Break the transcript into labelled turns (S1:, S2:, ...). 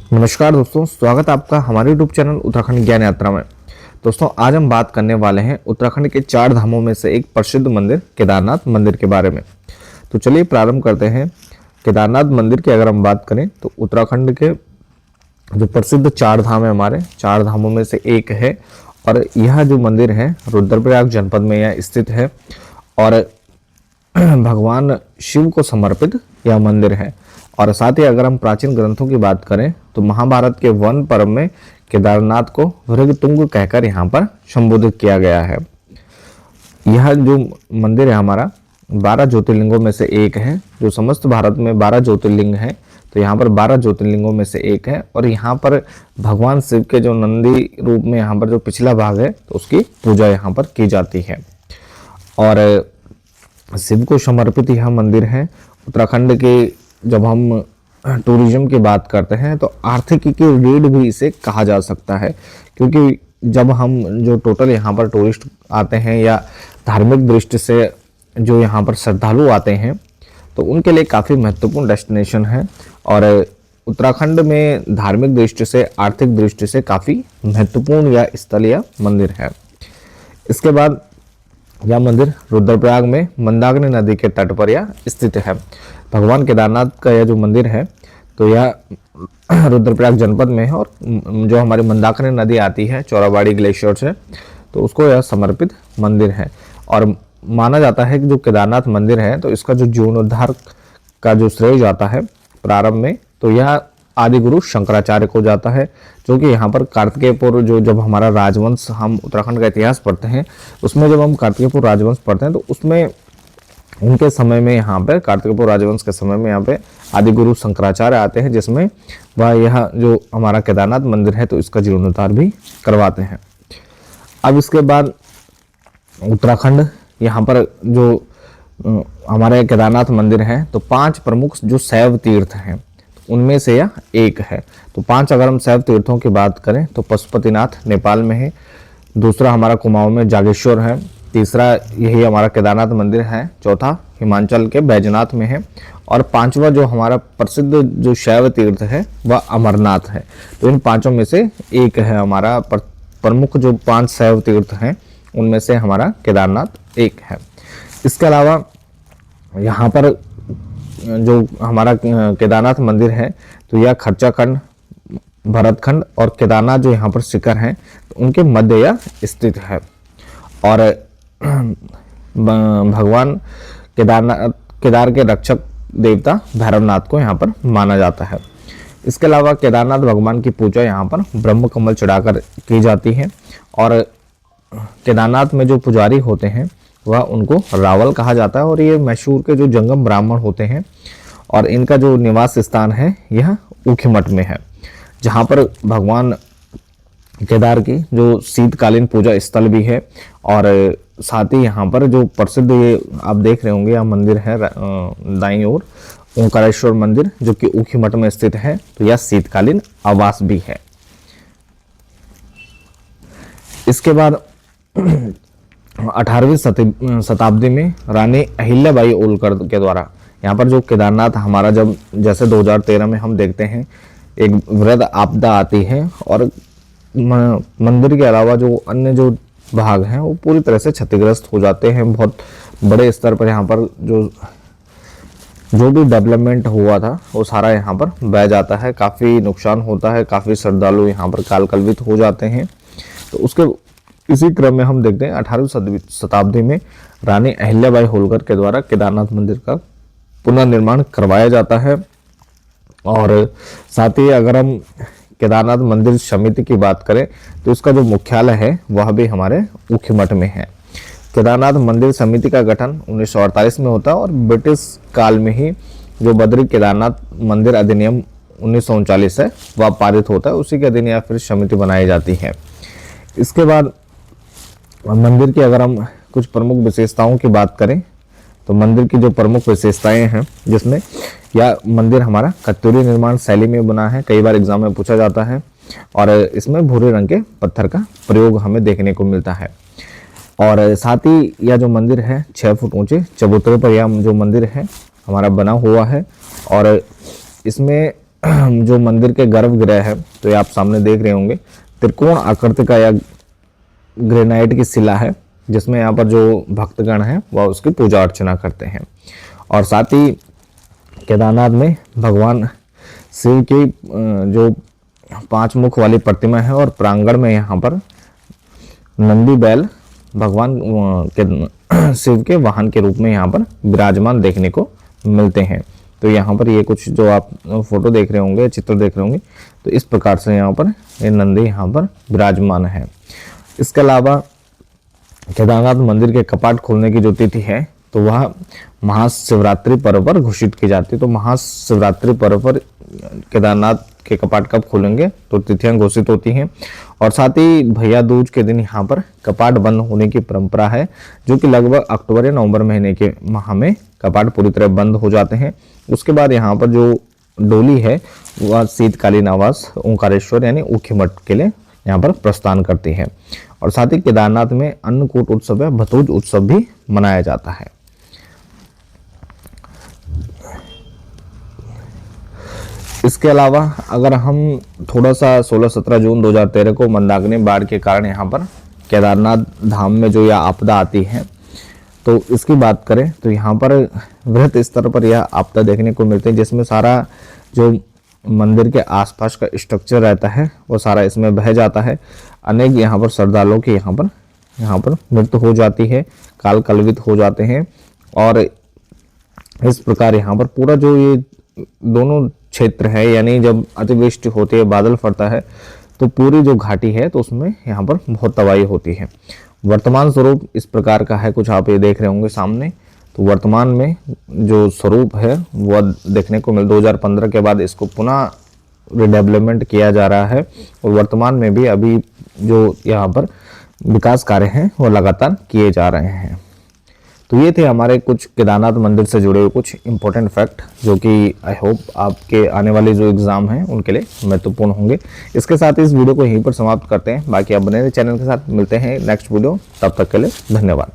S1: नमस्कार दोस्तों, स्वागत है आपका हमारे YouTube चैनल उत्तराखंड ज्ञान यात्रा में। दोस्तों, आज हम बात करने वाले हैं उत्तराखंड के 4 धामों में से एक प्रसिद्ध मंदिर केदारनाथ मंदिर के बारे में। तो चलिए प्रारंभ करते हैं। केदारनाथ मंदिर की अगर हम बात करें तो उत्तराखंड के जो प्रसिद्ध 4 धाम है, हमारे 4 धामों में से एक है और यह जो मंदिर है रुद्रप्रयाग जनपद में यह स्थित है और भगवान शिव को समर्पित यह मंदिर है। और साथ ही अगर हम प्राचीन ग्रंथों की बात करें तो महाभारत के वन पर्व में केदारनाथ को भृगतुंग कहकर यहाँ पर संबोधित किया गया है। यह जो मंदिर है हमारा 12 ज्योतिर्लिंगों में से एक है। जो समस्त भारत में 12 ज्योतिर्लिंग है तो यहाँ पर 12 ज्योतिर्लिंगों में से एक है और यहाँ पर भगवान शिव के जो नंदी रूप में यहाँ पर जो पिछला भाग है तो उसकी पूजा यहाँ पर की जाती है और शिव को समर्पित यह मंदिर है। उत्तराखंड के जब हम टूरिज्म की बात करते हैं तो आर्थिकी की रीढ़ भी इसे कहा जा सकता है, क्योंकि जब हम जो टोटल यहाँ पर टूरिस्ट आते हैं या धार्मिक दृष्टि से जो यहाँ पर श्रद्धालु आते हैं तो उनके लिए काफ़ी महत्वपूर्ण डेस्टिनेशन है और उत्तराखंड में धार्मिक दृष्टि से आर्थिक दृष्टि से काफ़ी महत्वपूर्ण यह स्थल या मंदिर है। इसके बाद यह मंदिर रुद्रप्रयाग में मंदाकिनी नदी के तट पर यह स्थित है। भगवान केदारनाथ का यह जो मंदिर है तो यह रुद्रप्रयाग जनपद में है और जो हमारी मंदाकिनी नदी आती है चौराबाड़ी ग्लेशियर से तो उसको यह समर्पित मंदिर है। और माना जाता है कि जो केदारनाथ मंदिर है तो इसका जो जीर्णोद्धार का जो श्रेय जाता है प्रारंभ में तो यह आदि गुरु शंकराचार्य को जाता है, जो कि यहाँ पर कार्तिकेयपुर जो जब हमारा राजवंश हम उत्तराखंड का इतिहास पढ़ते हैं उसमें जब हम कार्तिकेयपुर राजवंश पढ़ते हैं तो उसमें उनके समय में यहाँ पे कार्तिकेयपुर राजवंश के समय में यहाँ पे आदि गुरु शंकराचार्य आते हैं, जिसमें वह यह जो हमारा केदारनाथ मंदिर है तो इसका जीर्णोद्धार भी करवाते हैं। अब इसके बाद उत्तराखंड यहाँ पर जो हमारे केदारनाथ मंदिर है तो 5 प्रमुख जो शैव तीर्थ हैं उनमें से यह एक है। तो 5 अगर हम शैव तीर्थों की बात करें तो पशुपतिनाथ नेपाल में है, दूसरा हमारा कुमाऊं में जागेश्वर है, तीसरा यही हमारा केदारनाथ मंदिर है, चौथा हिमाचल के बैजनाथ में है और 5वां जो हमारा प्रसिद्ध जो शैव तीर्थ है वह अमरनाथ है। तो इन 5 में से एक है हमारा प्रमुख जो 5 शैव तीर्थ हैं उनमें से हमारा केदारनाथ एक है। इसके अलावा यहाँ पर जो हमारा केदारनाथ मंदिर है तो यह खर्चाखंड, भरतखंड और केदारनाथ जो यहाँ पर शिखर हैं तो उनके मध्य यह स्थित है और भगवान केदार के रक्षक देवता भैरवनाथ को यहाँ पर माना जाता है। इसके अलावा केदारनाथ भगवान की पूजा यहाँ पर ब्रह्म कमल चढ़ाकर की जाती है और केदारनाथ में जो पुजारी होते हैं वह उनको रावल कहा जाता है और ये मैसूर के जो जंगम ब्राह्मण होते हैं और इनका जो निवास स्थान है यह ऊखीमठ में है, जहाँ पर भगवान केदार की जो शीतकालीन पूजा स्थल भी है और साथ ही यहाँ पर जो प्रसिद्ध ये आप देख रहे होंगे यह मंदिर है दाईं ओर ओंकारेश्वर मंदिर जो कि ऊखीमठ में स्थित है, तो यह शीतकालीन आवास भी है। इसके बाद 18वीं शताब्दी में रानी अहिल्याबाई होलकर के द्वारा यहाँ पर जो केदारनाथ हमारा जब जैसे 2013 में हम देखते हैं एक वृहद आपदा आती है और मंदिर के अलावा जो अन्य जो भाग हैं वो पूरी तरह से क्षतिग्रस्त हो जाते हैं। बहुत बड़े स्तर पर यहाँ पर जो भी डेवलपमेंट हुआ था वो सारा यहाँ पर बह जाता है, काफ़ी नुकसान होता है, काफ़ी श्रद्धालु यहाँ पर कालकलवित हो जाते हैं। तो उसके इसी क्रम में हम देखते हैं 18वीं शताब्दी में रानी अहिल्याबाई होलकर के द्वारा केदारनाथ मंदिर का पुनर्निर्माण करवाया जाता है और साथ ही अगर हम केदारनाथ मंदिर समिति की बात करें तो इसका जो मुख्यालय है वह भी हमारे ऊखीमठ में है। केदारनाथ मंदिर समिति का गठन 1948 में होता है और ब्रिटिश काल में ही जो बद्री केदारनाथ मंदिर अधिनियम 1939 है वह पारित होता है, उसी के अधीन या फिर समिति बनाई जाती है। इसके बाद मंदिर की अगर हम कुछ प्रमुख विशेषताओं की बात करें तो मंदिर की जो प्रमुख विशेषताएं हैं जिसमें यह मंदिर हमारा कत्यूरी निर्माण शैली में बना है, कई बार एग्जाम में पूछा जाता है और इसमें भूरे रंग के पत्थर का प्रयोग हमें देखने को मिलता है। और साथ ही यह जो मंदिर है 6 फुट ऊंचे चबूतरे पर यह जो मंदिर है हमारा बना हुआ है और इसमें जो मंदिर के गर्भगृह है, तो ये आप सामने देख रहे होंगे, त्रिकोण आकृति का यह ग्रेनाइट की शिला है, जिसमें यहाँ पर जो भक्तगण हैं वह उसकी पूजा अर्चना करते हैं। और साथ ही केदारनाथ में भगवान शिव की जो 5 मुख वाली प्रतिमा है, और प्रांगण में यहाँ पर नंदी बैल भगवान के शिव के वाहन के रूप में यहाँ पर विराजमान देखने को मिलते हैं। तो यहाँ पर ये कुछ जो आप फोटो देख रहे होंगे, चित्र देख रहे होंगे, तो इस प्रकार से यहाँ पर ये नंदी यहाँ पर विराजमान है। इसके अलावा केदारनाथ मंदिर के कपाट खोलने की जो तिथि है, तो वह महाशिवरात्रि पर्व पर घोषित की जाती है। तो महाशिवरात्रि पर्व पर केदारनाथ के कपाट कब खोलेंगे, तो तिथियां घोषित होती हैं। और साथ ही भैया दूज के दिन यहाँ पर कपाट बंद होने की परंपरा है, जो कि लगभग अक्टूबर या नवंबर महीने के माह में कपाट पूरी तरह बंद हो जाते हैं। उसके बाद यहाँ पर जो डोली है वह शीतकालीन आवास ओंकारेश्वर यानी ऊखीमठ के लिए यहाँ पर प्रस्थान करती है। और साथ ही केदारनाथ में अन्नकूट उत्सव या भतूज उत्सव भी मनाया जाता है। इसके अलावा अगर हम थोड़ा सा 16-17 जून 2013 को मंदाकिनी बाढ़ के कारण यहाँ पर केदारनाथ धाम में जो यह आपदा आती है, तो इसकी बात करें तो यहाँ पर वृहत स्तर पर यह आपदा देखने को मिलती है, जिसमें सारा जो मंदिर के आसपास का स्ट्रक्चर रहता है वो सारा इसमें बह जाता है। अनेक यहाँ पर श्रद्धालुओं की यहाँ पर मृत्यु हो जाती है, काल कलवित हो जाते हैं। और इस प्रकार यहाँ पर पूरा जो ये दोनों क्षेत्र है, यानी जब अतिवृष्टि होती है, बादल फटता है, तो पूरी जो घाटी है तो उसमें यहाँ पर बहुत तबाही होती है। वर्तमान स्वरूप इस प्रकार का है, कुछ आप ये देख रहे होंगे सामने। तो वर्तमान में जो स्वरूप है वह देखने को मिल 2015 के बाद इसको पुनः रिडेवलपमेंट किया जा रहा है, और वर्तमान में भी अभी जो यहाँ पर विकास कार्य हैं वो लगातार किए जा रहे हैं। तो ये थे हमारे कुछ केदारनाथ मंदिर से जुड़े हुए कुछ इंपॉर्टेंट फैक्ट, जो कि आई होप आपके आने वाले जो एग्ज़ाम हैं उनके लिए महत्वपूर्ण होंगे। इसके साथ इस वीडियो को यहीं पर समाप्त करते हैं। बाकी आप बने रहिए चैनल के साथ, मिलते हैं नेक्स्ट वीडियो, तब तक के लिए धन्यवाद।